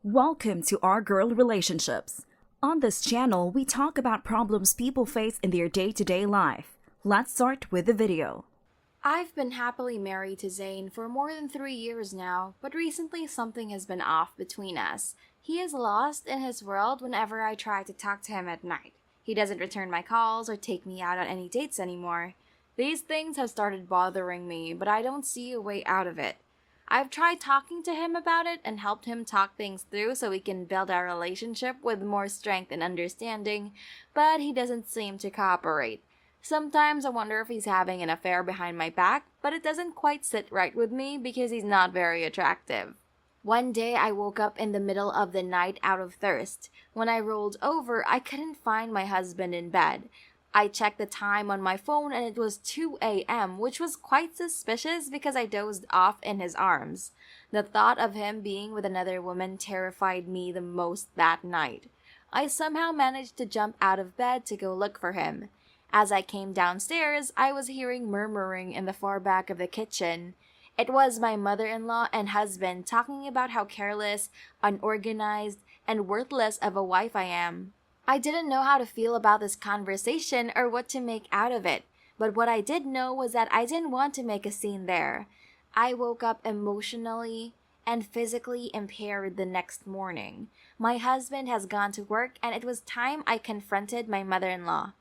Welcome to Our Girl Relationships. On this channel, we talk about problems people face in their day-to-day life. Let's start with the video. I've been happily married to Zane for more than 3 years now, but recently something has been off between us. He is lost in his world whenever I try to talk to him at night. He doesn't return my calls or take me out on any dates anymore. These things have started bothering me, but I don't see a way out of it. I've tried talking to him about it and helped him talk things through so we can build our relationship with more strength and understanding, but he doesn't seem to cooperate. Sometimes I wonder if he's having an affair behind my back, but it doesn't quite sit right with me because he's not very attractive. One day I woke up in the middle of the night out of thirst. When I rolled over, I couldn't find my husband in bed. I checked the time on my phone and it was 2 a.m., which was quite suspicious because I dozed off in his arms. The thought of him being with another woman terrified me the most that night. I somehow managed to jump out of bed to go look for him. As I came downstairs, I was hearing murmuring in the far back of the kitchen. It was my mother-in-law and husband talking about how careless, unorganized, and worthless of a wife I am. I didn't know how to feel about this conversation or what to make out of it, but what I did know was that I didn't want to make a scene there. I woke up emotionally and physically impaired the next morning. My husband has gone to work and it was time I confronted my mother-in-law.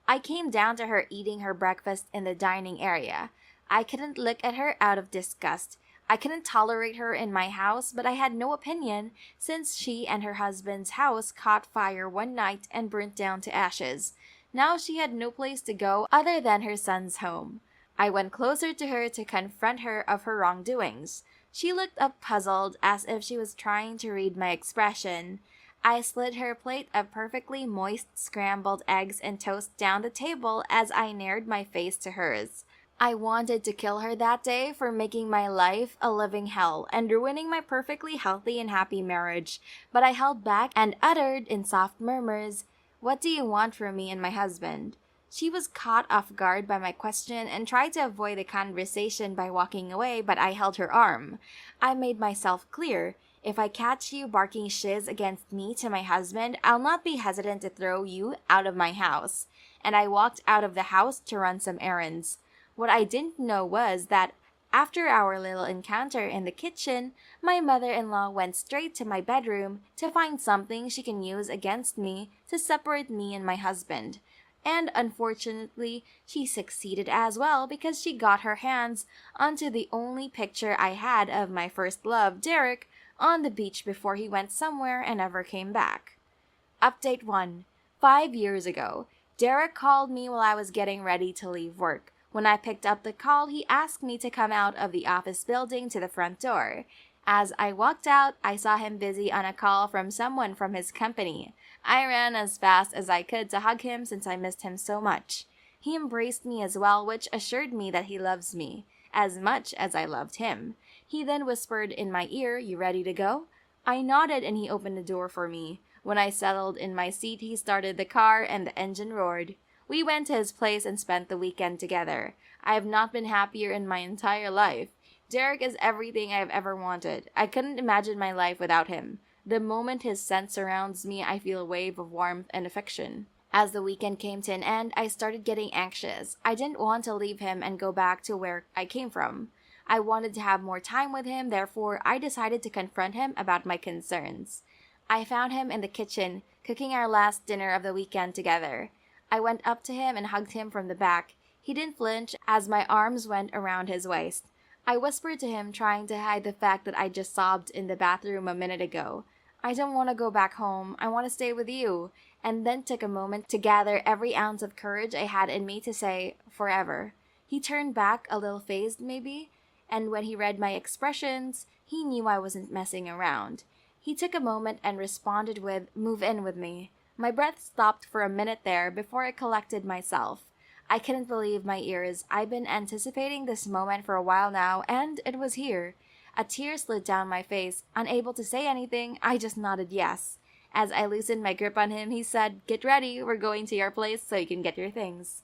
I came down to her eating her breakfast in the dining area. I couldn't look at her out of disgust. I couldn't tolerate her in my house, but I had no opinion since she and her husband's house caught fire one night and burnt down to ashes. Now she had no place to go other than her son's home. I went closer to her to confront her of her wrongdoings. She looked up puzzled as if she was trying to read my expression. I slid her plate of perfectly moist scrambled eggs and toast down the table as I neared my face to hers. I wanted to kill her that day for making my life a living hell and ruining my perfectly healthy and happy marriage, but I held back and uttered in soft murmurs, "What do you want from me and my husband?" She was caught off guard by my question and tried to avoid the conversation by walking away, but I held her arm. I made myself clear. If I catch you barking shiz against me to my husband, I'll not be hesitant to throw you out of my house. And I walked out of the house to run some errands. What I didn't know was that after our little encounter in the kitchen, my mother-in-law went straight to my bedroom to find something she can use against me to separate me and my husband. And unfortunately, she succeeded as well because she got her hands onto the only picture I had of my first love, Derek, on the beach before he went somewhere and never came back. Update 1. 5 years ago, Derek called me while I was getting ready to leave work. When I picked up the call, he asked me to come out of the office building to the front door. As I walked out, I saw him busy on a call from someone from his company. I ran as fast as I could to hug him since I missed him so much. He embraced me as well, which assured me that he loves me as much as I loved him. He then whispered in my ear, "You ready to go?" I nodded and he opened the door for me. When I settled in my seat, he started the car and the engine roared. We went to his place and spent the weekend together. I have not been happier in my entire life. Derek is everything I have ever wanted. I couldn't imagine my life without him. The moment his scent surrounds me, I feel a wave of warmth and affection. As the weekend came to an end, I started getting anxious. I didn't want to leave him and go back to where I came from. I wanted to have more time with him, therefore I decided to confront him about my concerns. I found him in the kitchen, cooking our last dinner of the weekend together. I went up to him and hugged him from the back. He didn't flinch as my arms went around his waist. I whispered to him, trying to hide the fact that I just sobbed in the bathroom a minute ago. "I don't want to go back home. I want to stay with you." And then took a moment to gather every ounce of courage I had in me to say, "Forever." He turned back, a little phased maybe, and when he read my expressions, he knew I wasn't messing around. He took a moment and responded with, "Move in with me." My breath stopped for a minute there before I collected myself. I couldn't believe my ears. I've been anticipating this moment for a while now, and it was here. A tear slid down my face. Unable to say anything, I just nodded yes. As I loosened my grip on him, he said, "Get ready, we're going to your place so you can get your things."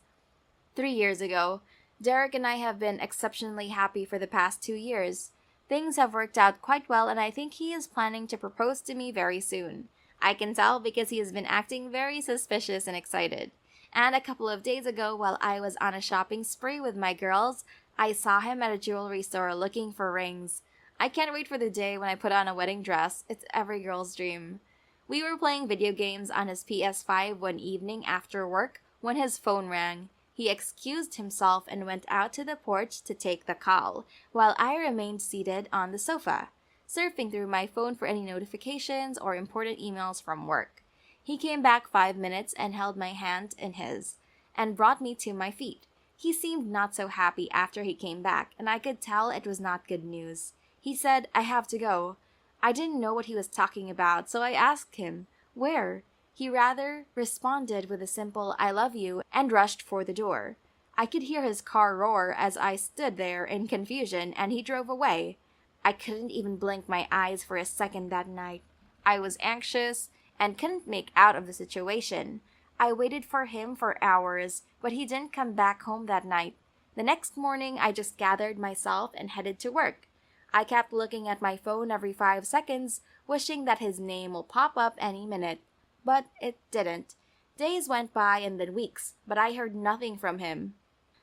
3 years ago, Derek and I have been exceptionally happy for the past 2 years. Things have worked out quite well, and I think he is planning to propose to me very soon. I can tell because he has been acting very suspicious and excited. And a couple of days ago, while I was on a shopping spree with my girls, I saw him at a jewelry store looking for rings. I can't wait for the day when I put on a wedding dress. It's every girl's dream. We were playing video games on his PS5 one evening after work when his phone rang. He excused himself and went out to the porch to take the call, while I remained seated on the sofa, surfing through my phone for any notifications or important emails from work. He came back 5 minutes and held my hand in his, and brought me to my feet. He seemed not so happy after he came back, and I could tell it was not good news. He said, "I have to go." I didn't know what he was talking about, so I asked him, "Where?" He rather responded with a simple "I love you" and rushed for the door. I could hear his car roar as I stood there in confusion, and he drove away. I couldn't even blink my eyes for a second that night. I was anxious and couldn't make out of the situation. I waited for him for hours, but he didn't come back home that night. The next morning, I just gathered myself and headed to work. I kept looking at my phone every 5 seconds, wishing that his name will pop up any minute. But it didn't. Days went by and then weeks, but I heard nothing from him.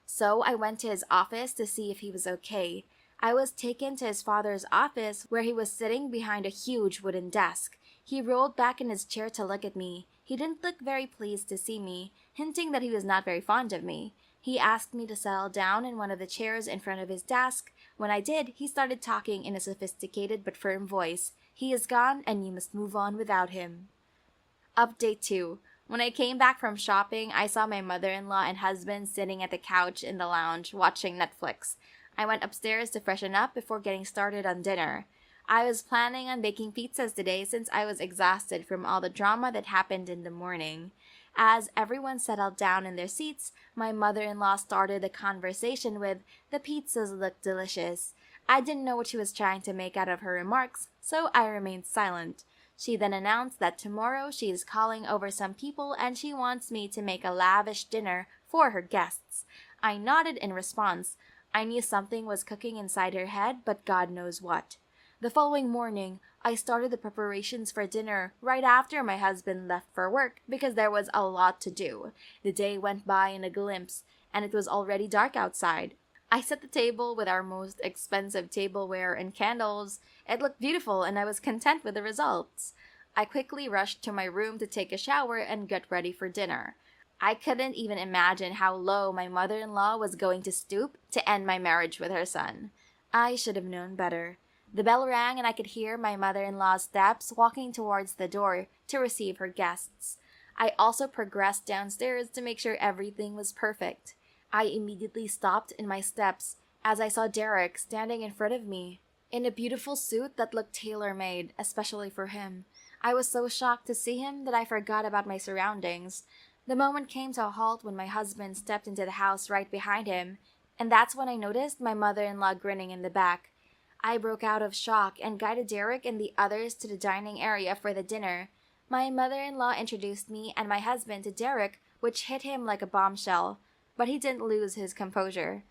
So I went to his office to see if he was okay. I was taken to his father's office where he was sitting behind a huge wooden desk. He rolled back in his chair to look at me. He didn't look very pleased to see me, hinting that he was not very fond of me. He asked me to settle down in one of the chairs in front of his desk. When I did, he started talking in a sophisticated but firm voice. "He is gone, and you must move on without him." Update 2. When I came back from shopping, I saw my mother-in-law and husband sitting at the couch in the lounge watching Netflix. I went upstairs to freshen up before getting started on dinner. I was planning on baking pizzas today since I was exhausted from all the drama that happened in the morning. As everyone settled down in their seats, my mother-in-law started the conversation with, "The pizzas look delicious." I didn't know what she was trying to make out of her remarks, so I remained silent. She then announced that tomorrow she is calling over some people and she wants me to make a lavish dinner for her guests. I nodded in response. I knew something was cooking inside her head, but God knows what. The following morning, I started the preparations for dinner right after my husband left for work because there was a lot to do. The day went by in a glimpse, and it was already dark outside. I set the table with our most expensive tableware and candles. It looked beautiful, and I was content with the results. I quickly rushed to my room to take a shower and get ready for dinner. I couldn't even imagine how low my mother-in-law was going to stoop to end my marriage with her son. I should have known better. The bell rang and I could hear my mother-in-law's steps walking towards the door to receive her guests. I also progressed downstairs to make sure everything was perfect. I immediately stopped in my steps as I saw Derek standing in front of me in a beautiful suit that looked tailor-made, especially for him. I was so shocked to see him that I forgot about my surroundings. The moment came to a halt when my husband stepped into the house right behind him, and that's when I noticed my mother-in-law grinning in the back. I broke out of shock and guided Derek and the others to the dining area for the dinner. My mother-in-law introduced me and my husband to Derek, which hit him like a bombshell, but he didn't lose his composure.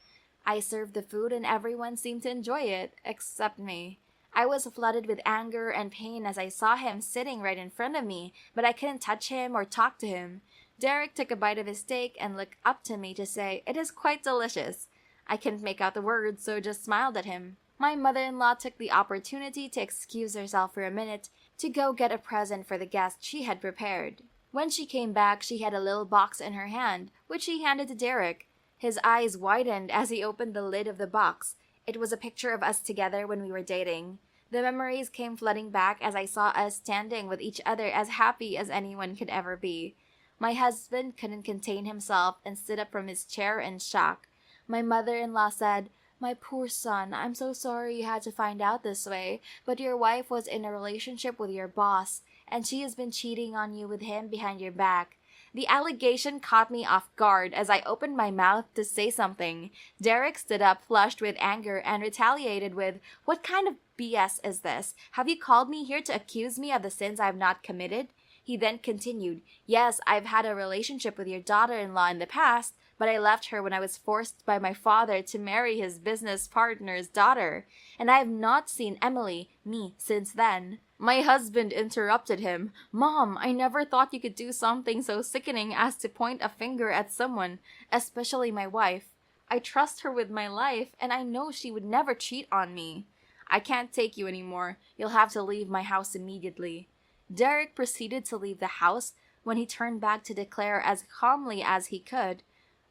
I served the food and everyone seemed to enjoy it, except me. I was flooded with anger and pain as I saw him sitting right in front of me, but I couldn't touch him or talk to him. Derek took a bite of his steak and looked up to me to say, "It is quite delicious." I couldn't make out the words, so just smiled at him. My mother-in-law took the opportunity to excuse herself for a minute to go get a present for the guest she had prepared. When she came back, she had a little box in her hand, which she handed to Derek. His eyes widened as he opened the lid of the box. It was a picture of us together when we were dating. The memories came flooding back as I saw us standing with each other as happy as anyone could ever be. My husband couldn't contain himself and stood up from his chair in shock. My mother-in-law said, "My poor son, I'm so sorry you had to find out this way, but your wife was in a relationship with your boss, and she has been cheating on you with him behind your back." The allegation caught me off guard as I opened my mouth to say something. Derek stood up, flushed with anger, and retaliated with, "What kind of BS is this? Have you called me here to accuse me of the sins I have not committed?" He then continued, "Yes, I've had a relationship with your daughter-in-law in the past, but I left her when I was forced by my father to marry his business partner's daughter, and I have not seen Emily, me, since then. My husband interrupted him. Mom, I never thought you could do something so sickening as to point a finger at someone, especially my wife. I trust her with my life, and I know she would never cheat on me. I can't take you anymore. You'll have to leave my house immediately. Derek proceeded to leave the house when he turned back to declare as calmly as he could,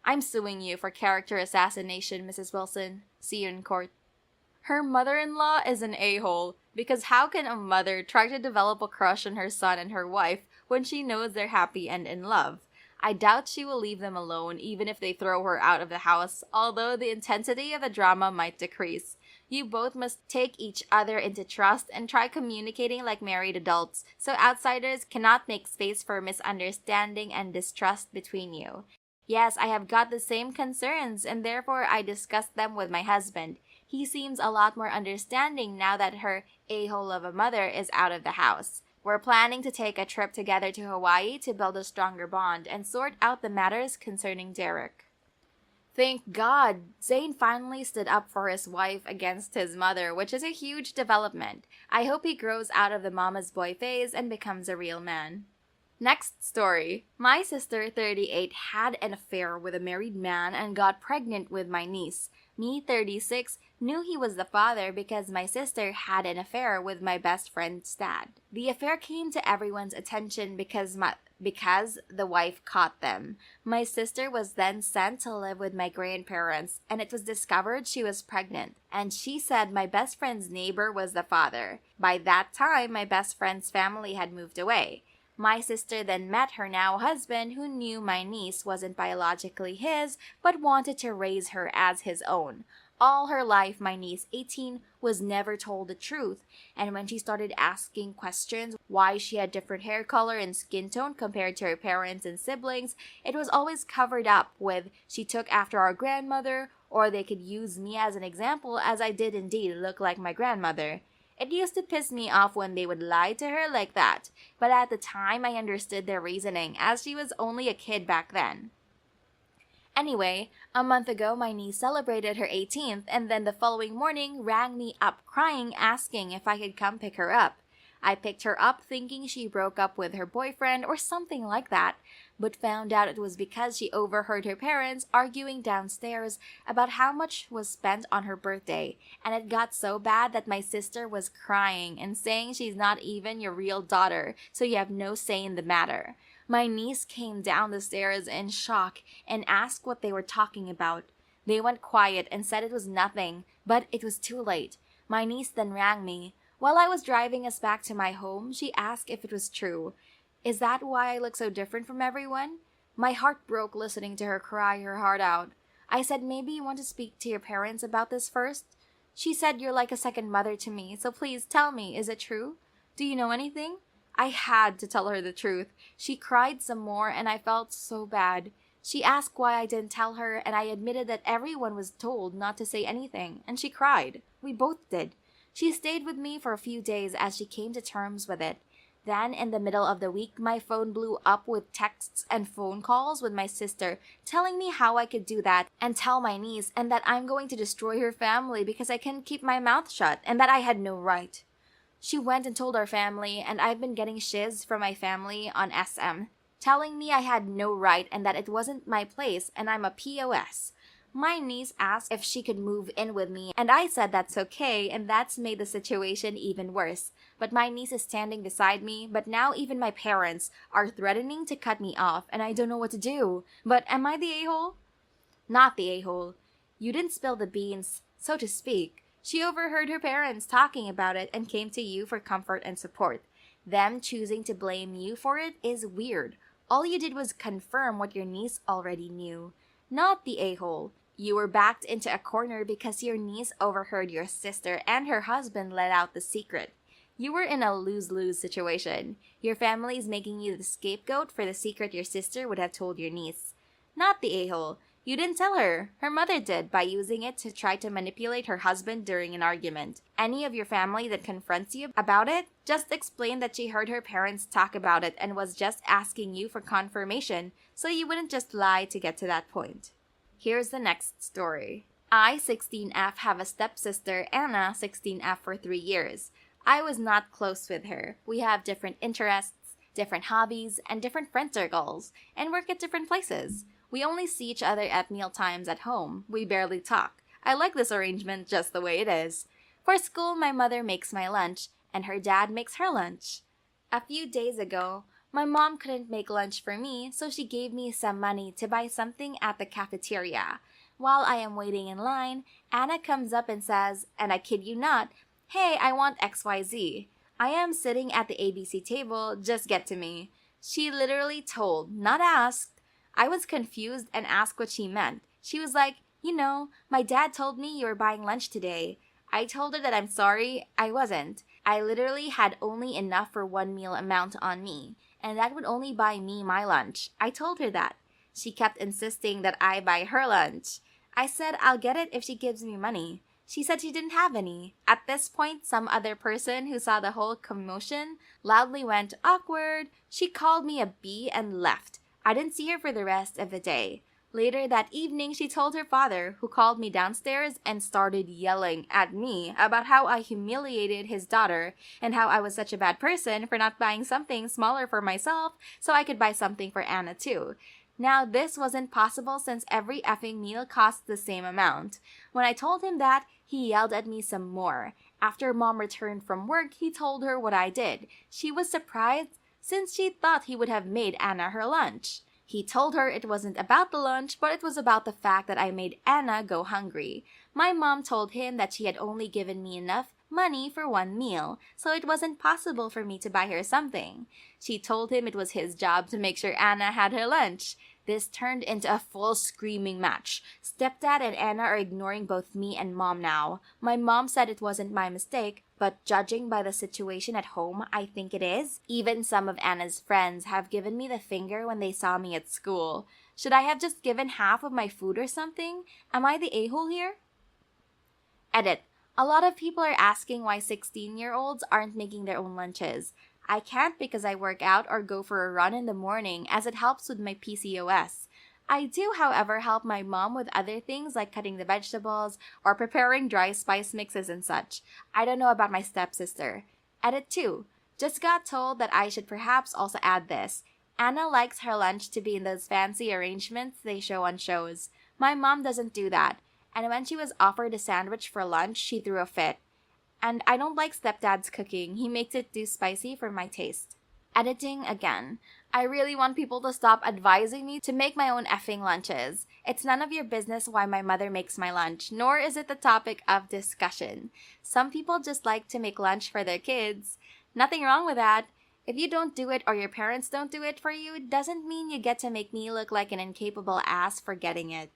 I'm suing you for character assassination, Mrs. Wilson. See you in court. Her mother-in-law is an a-hole, because how can a mother try to develop a crush on her son and her wife when she knows they're happy and in love? I doubt she will leave them alone even if they throw her out of the house, although the intensity of the drama might decrease. You both must take each other into trust and try communicating like married adults, so outsiders cannot make space for misunderstanding and distrust between you. Yes, I have got the same concerns, and therefore I discussed them with my husband. He seems a lot more understanding now that her a-hole of a mother is out of the house. We're planning to take a trip together to Hawaii to build a stronger bond and sort out the matters concerning Derek. Thank God, Zane finally stood up for his wife against his mother, which is a huge development. I hope he grows out of the mama's boy phase and becomes a real man. Next story. My sister, 38, had an affair with a married man and got pregnant with my niece. Me, 36, knew he was the father because my sister had an affair with my best friend's dad. The affair came to everyone's attention because the wife caught them. My sister was then sent to live with my grandparents, and it was discovered she was pregnant. And she said my best friend's neighbor was the father. By that time, my best friend's family had moved away. My sister then met her now husband, who knew my niece wasn't biologically his, but wanted to raise her as his own. All her life, my niece, 18, was never told the truth, and when she started asking questions why she had different hair color and skin tone compared to her parents and siblings, it was always covered up with she took after our grandmother, or they could use me as an example, as I did indeed look like my grandmother. It used to piss me off when they would lie to her like that, but at the time I understood their reasoning, as she was only a kid back then. Anyway, a month ago my niece celebrated her 18th, and then the following morning rang me up crying asking if I could come pick her up. I picked her up thinking she broke up with her boyfriend or something like that, but found out it was because she overheard her parents arguing downstairs about how much was spent on her birthday, and it got so bad that my sister was crying and saying she's not even your real daughter, so you have no say in the matter. My niece came down the stairs in shock and asked what they were talking about. They went quiet and said it was nothing, but it was too late. My niece then rang me. While I was driving us back to my home, she asked if it was true. Is that why I look so different from everyone? My heart broke listening to her cry her heart out. I said, maybe you want to speak to your parents about this first? She said, you're like a second mother to me, so please tell me, is it true? Do you know anything? I had to tell her the truth. She cried some more and I felt so bad. She asked why I didn't tell her, and I admitted that everyone was told not to say anything, and she cried. We both did. She stayed with me for a few days as she came to terms with it. Then, in the middle of the week, my phone blew up with texts and phone calls with my sister, telling me how I could do that and tell my niece, and that I'm going to destroy her family because I couldn't keep my mouth shut, and that I had no right. She went and told our family, and I've been getting shiz from my family on SM, telling me I had no right and that it wasn't my place and I'm a POS. My niece asked if she could move in with me, and I said that's okay, and that's made the situation even worse. But my niece is standing beside me, but now even my parents are threatening to cut me off, and I don't know what to do. But am I the a-hole? Not the a-hole. You didn't spill the beans, so to speak. She overheard her parents talking about it and came to you for comfort and support. Them choosing to blame you for it is weird. All you did was confirm what your niece already knew. Not the a-hole. You were backed into a corner because your niece overheard your sister and her husband let out the secret. You were in a lose-lose situation. Your family is making you the scapegoat for the secret your sister would have told your niece. Not the a-hole. You didn't tell her. Her mother did by using it to try to manipulate her husband during an argument. Any of your family that confronts you about it, just explain that she heard her parents talk about it and was just asking you for confirmation, so you wouldn't just lie to get to that point. Here's the next story. I, 16F, have a stepsister, Anna, 16F, for 3 years. I was not close with her. We have different interests, different hobbies, and different friend circles, and work at different places. We only see each other at meal times at home. We barely talk. I like this arrangement just the way it is. For school, my mother makes my lunch, and her dad makes her lunch. A few days ago, my mom couldn't make lunch for me, so she gave me some money to buy something at the cafeteria. While I am waiting in line, Anna comes up and says, and I kid you not, "Hey, I want XYZ. I am sitting at the ABC table, just get to me." She literally told, not asked. I was confused and asked what she meant. She was like, my dad told me you were buying lunch today. I told her that I'm sorry, I wasn't. I literally had only enough for 1 meal amount on me, and that would only buy me my lunch. I told her that. She kept insisting that I buy her lunch. I said I'll get it if she gives me money. She said she didn't have any. At this point, some other person who saw the whole commotion loudly went, "Awkward." She called me a B and left. I didn't see her for the rest of the day. Later that evening, she told her father, who called me downstairs and started yelling at me about how I humiliated his daughter and how I was such a bad person for not buying something smaller for myself so I could buy something for Anna too. Now, this wasn't possible since every effing meal costs the same amount. When I told him that, he yelled at me some more. After Mom returned from work, he told her what I did. She was surprised since she thought he would have made Anna her lunch. He told her it wasn't about the lunch, but it was about the fact that I made Anna go hungry. My mom told him that she had only given me enough money for 1 meal, so it wasn't possible for me to buy her something. She told him it was his job to make sure Anna had her lunch. This turned into a full screaming match. Stepdad and Anna are ignoring both me and Mom now. My mom said it wasn't my mistake, but judging by the situation at home, I think it is. Even some of Anna's friends have given me the finger when they saw me at school. Should I have just given half of my food or something? Am I the a-hole here? Edit. A lot of people are asking why 16-year-olds aren't making their own lunches. I can't because I work out or go for a run in the morning as it helps with my PCOS. I do, however, help my mom with other things like cutting the vegetables or preparing dry spice mixes and such. I don't know about my stepsister. Edit 2. Just got told that I should perhaps also add this. Anna likes her lunch to be in those fancy arrangements they show on shows. My mom doesn't do that. And when she was offered a sandwich for lunch, she threw a fit. And I don't like stepdad's cooking. He makes it too spicy for my taste. Editing again. I really want people to stop advising me to make my own effing lunches. It's none of your business why my mother makes my lunch, nor is it the topic of discussion. Some people just like to make lunch for their kids. Nothing wrong with that. If you don't do it or your parents don't do it for you, it doesn't mean you get to make me look like an incapable ass for getting it.